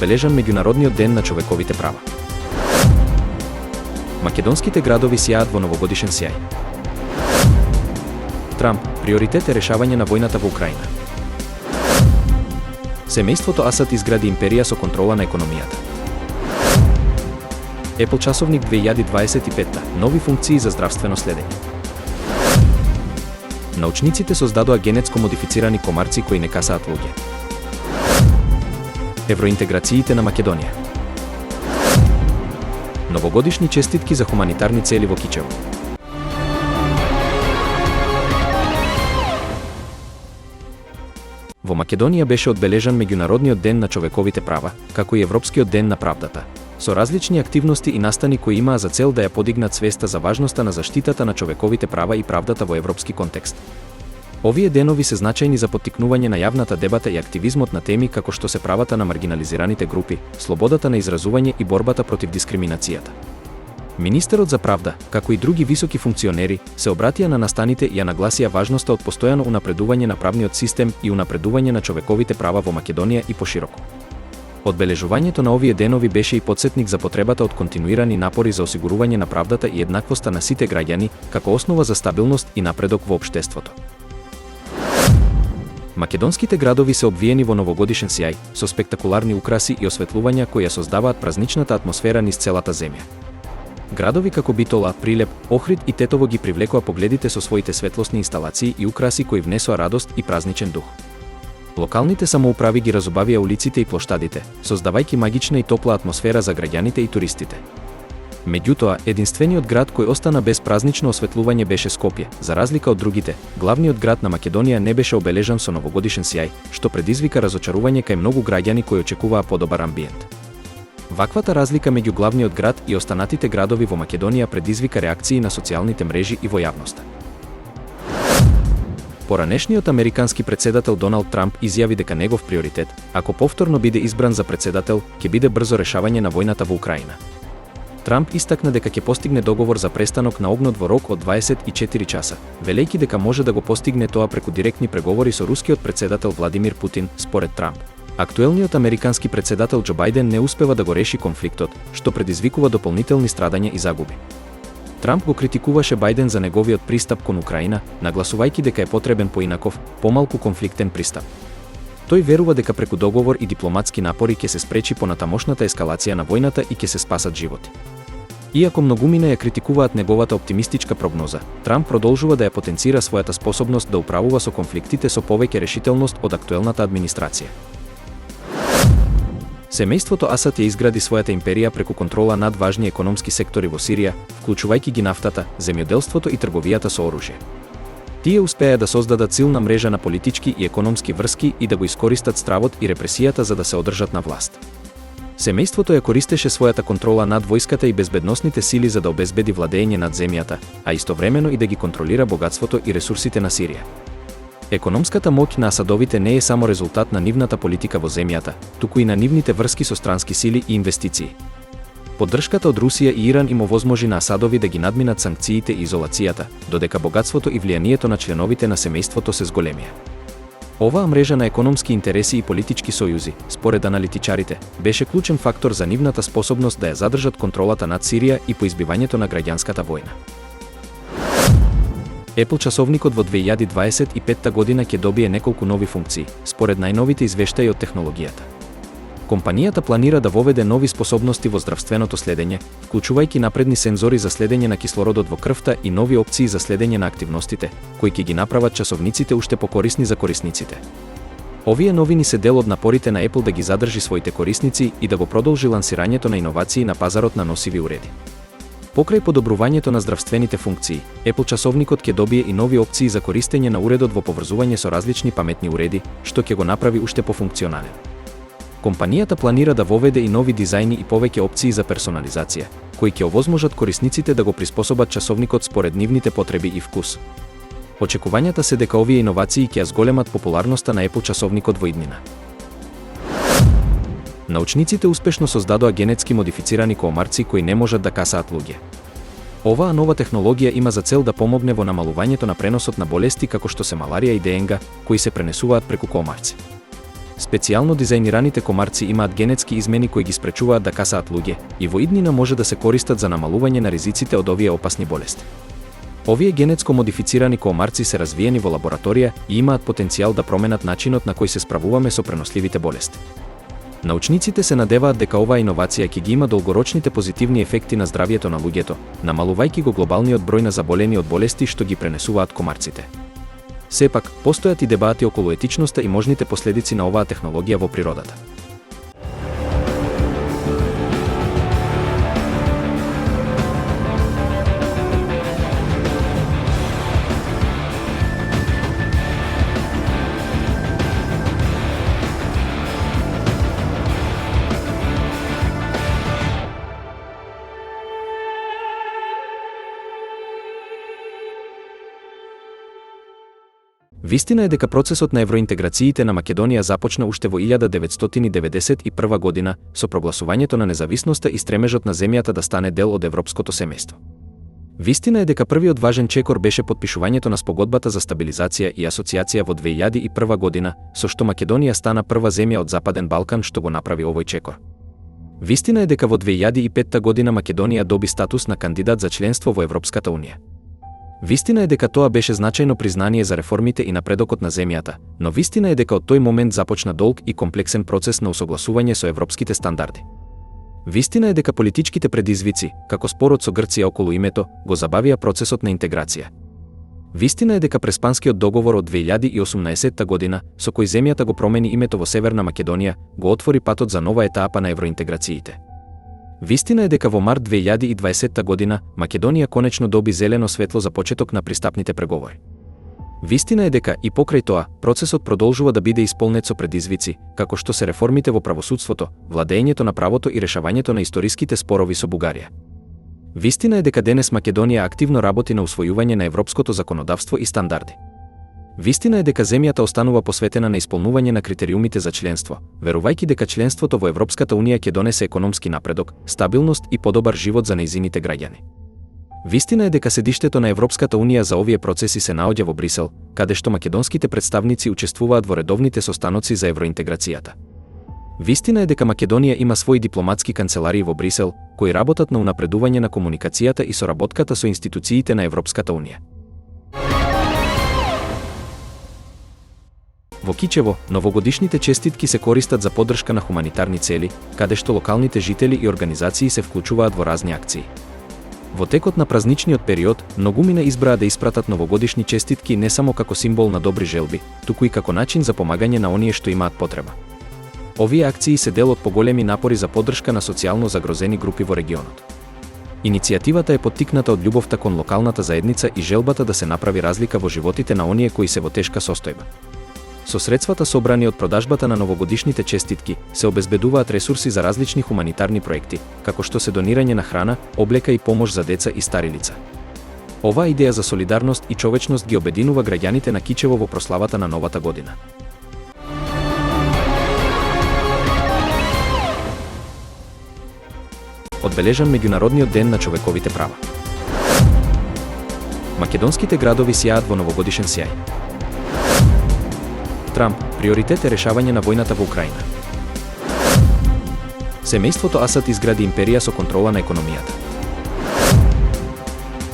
одбележан меѓународниот ден на човековите права. Македонските градови сјаат во новогодишен сјај. Трамп, приоритет е решавање на војната во Украина. Семејството Асад изгради империја со контрола на економијата. Apple часовник 2025, нови функции за здравствено следење. Научниците создадоа генетско модифицирани комарци кои не касаат луѓе. Евроинтеграциите на Македонија. Новогодишни честитки за хуманитарни цели во Кичево. Во Македонија беше одбележан меѓународниот ден на човековите права, како и Европскиот ден на правдата, со различни активности и настани кои имаа за цел да ја подигнат свеста за важноста на заштитата на човековите права и правдата во европски контекст. Овие денови се значајни за поттикнување на јавната дебата и активизмот на теми како што се правата на маргинализираните групи, слободата на изразување и борбата против дискриминацијата. Министерот за правда, како и други високи функционери, се обратија на настаните и ја нагласија важноста од постојано унапредување на правниот систем и унапредување на човековите права во Македонија и пошироко. Одбележувањето на овие денови беше и потсетник за потребата од континуирани напори за осигурување на правдата и еднаквоста на сите граѓани, како основа за стабилност и напредок во општеството. Македонските градови се обвиени во новогодишен сјај, со спектакуларни украси и осветлувања кои ја создаваат празничната атмосфера низ целата земја. Градови како Битола, Прилеп, Охрид и Тетово ги привлекоа погледите со своите светлосни инсталации и украси кои внесоа радост и празничен дух. Локалните самоуправи ги разубавија улиците и плоштадите, создавајќи магична и топла атмосфера за граѓаните и туристите. Меѓутоа, единствениот град кој остана без празнично осветлување беше Скопје. За разлика од другите, главниот град на Македонија не беше обележан со новогодишен сјај, што предизвика разочарување кај многу граѓани кои очекуваа подобар амбиент. Ваквата разлика меѓу главниот град и останатите градови во Македонија предизвика реакции на социјалните мрежи и во јавноста. Поранешниот американски претседател Доналд Трамп изјави дека негов приоритет, ако повторно биде избран за претседател, ќе биде брзо решавање на војната во Украина. Трамп истакна дека ќе постигне договор за престанок на огнот во рок од 24 часа, велејќи дека може да го постигне тоа преку директни преговори со рускиот претседател Владимир Путин. Според Трамп, актуелниот американски претседател Џо Бајден не успева да го реши конфликтот, што предизвикува дополнителни страдања и загуби. Трамп го критикуваше Бајден за неговиот пристап кон Украина, нагласувајќи дека е потребен поинаков, помалку конфликтен пристап. Тој верува дека преку договор и дипломатски напори ќе се спречи понатамошната ескалација на војната и ќе се спасат животи. Иако многумина ја критикуваат неговата оптимистичка прогноза, Трамп продолжува да ја потенцира својата способност да управува со конфликтите со повеќе решителност од актуелната администрација. Семејството Асад ја изгради својата империја преку контрола над важни економски сектори во Сирија, вклучувајќи ги нафтата, земјоделството и трговијата со оружје. Тие успеа да создадат силна мрежа на политички и економски врски и да го искористат стравот и репресијата за да се одржат на власт. Семејството ја користеше својата контрола над војската и безбедносните сили за да обезбеди владење над земјата, а истовремено и да ги контролира богатството и ресурсите на Сирија. Економската моќ на Асадовите не е само резултат на нивната политика во земјата, туку и на нивните врски со странски сили и инвестиции. Поддршката од Русија и Иран им овозможи на Асадови да ги надминат санкциите и изолацијата, додека богатството и влијанието на членовите на семејството се зголемија. Оваа мрежа на економски интереси и политички сојузи, според аналитичарите, беше клучен фактор за нивната способност да ја задржат контролата над Сирија и по избивањето на граѓанската војна. Apple часовникот во 2025 година ќе добие неколку нови функции, според најновите извештаи од технологијата. Компанијата планира да воведе нови способности во здравственото следење, вклучувајќи напредни сензори за следење на кислородот во крвта и нови опции за следење на активностите, кои ќе ги направат часовниците уште покорисни за корисниците. Овие новини се дел од напорите на Apple да ги задржи своите корисници и да го продолжи лансирањето на иновации на пазарот на носиви уреди. Покрај подобрувањето на здравствените функции, Apple часовникот ќе добие и нови опции за користење на уредот во поврзување со различни паметни уреди, што ќе го направи уште пофункционален. Компанијата планира да воведе и нови дизајни и повеќе опции за персонализација, кои ќе овозможат корисниците да го приспособат часовникот според нивните потреби и вкус. Очекувањата се дека овие иновации ќе ја зголемат популарноста на Apple часовникот во иднина. Научниците успешно создадоа генетски модифицирани коомарци кои не можат да касаат луѓе. Оваа нова технологија има за цел да помогне во намалувањето на преносот на болести како што се маларија и ДНК, кои се пренесуваат преку коомарци. Специјално дизајнираните комарци имаат генетски измени кои ги спречуваат да касаат луѓе и во иднина може да се користат за намалување на ризиците од овие опасни болести. Овие генетско модифицирани комарци се развиени во лабораторија и имаат потенцијал да променат начинот на кој се справуваме со преносливите болести. Научниците се надеваат дека оваа иновација ќе ги има долгорочните позитивни ефекти на здравјето на луѓето, намалувајќи го глобалниот број на заболени од болести што ги пренесуваат комарците. Сепак, постојат и дебати околу етичноста и можните последици на оваа технологија во природата. Вистина е дека процесот на евроинтеграциите на Македонија започна уште во 1991 година со прогласувањето на независноста и стремежот на земјата да стане дел од европското семејство. Вистина е дека првиот важен чекор беше потпишувањето на спогодбата за стабилизација и асоциација во 2001 година, со што Македонија стана прва земја од Западен Балкан што го направи овој чекор. Вистина е дека во 2005 година Македонија доби статус на кандидат за членство во Европската унија. Вистина е дека тоа беше значајно признание за реформите и напредокот на земјата, но вистина е дека од тој момент започна долг и комплексен процес на усогласување со европските стандарди. Вистина е дека политичките предизвици, како спорот со Грција околу името, го забавија процесот на интеграција. Вистина е дека преспанскиот договор од 2018 година, со кој земјата го промени името во Северна Македонија, го отвори патот за нова етапа на евроинтеграциите. Вистина е дека во март 2020 година Македонија конечно доби зелено светло за почеток на пристапните преговори. Вистина е дека и покрај тоа, процесот продолжува да биде исполнет со предизвици, како што се реформите во правосудството, владењето на правото и решавањето на историските спорови со Бугарија. Вистина е дека денес Македонија активно работи на усвојување на европското законодавство и стандарди. Вистина е дека земјата останува посветена на исполнување на критериумите за членство, верувајќи дека членството во Европската унија ќе донесе економски напредок, стабилност и подобар живот за нејзините граѓани. Вистина е дека седиштето на Европската унија за овие процеси се наоѓа во Брисел, каде што македонските представници учествуваат во редовните состаноци за евроинтеграцијата. Вистина е дека Македонија има своји дипломатски канцеларии во Брисел, кои работат на унапредување на комуникацијата и соработката со институциите на Европската унија. Во Кичево, новогодишните честитки се користат за поддршка на хуманитарни цели, каде што локалните жители и организации се вклучуваат во разни акции. Во текот на празничниот период, многумина избраа да испратат новогодишни честитки не само како символ на добри желби, туку и како начин за помагање на оние што имаат потреба. Овие акции се дел од поголеми напори за поддршка на социјално загрозени групи во регионот. Иницијативата е поттикната од љубовта кон локалната заедница и желбата да се направи разлика во животите на оние кои се во тешка состојба. Со средствата собрани од продажбата на новогодишните честитки се обезбедуваат ресурси за различни хуманитарни проекти, како што се донирање на храна, облека и помош за деца и стари лица. Оваа идеја за солидарност и човечност ги обединува граѓаните на Кичево во прославата на новата година. Одбележан меѓународниот ден на човековите права. Македонските градови сјаат во новогодишен сјај. Трамп, приоритет е решавање на војната во Украина. Семејството Асад изгради империја со контрола на економијата.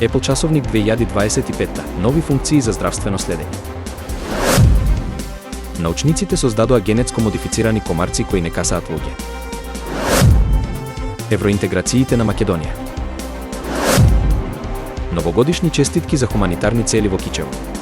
Apple часовник 2025, нови функции за здравствено следење. Научниците создадоа генетско модифицирани комарци кои не касаат луѓе. Евроинтеграциите на Македонија. Новогодишни честитки за хуманитарни цели во Кичево.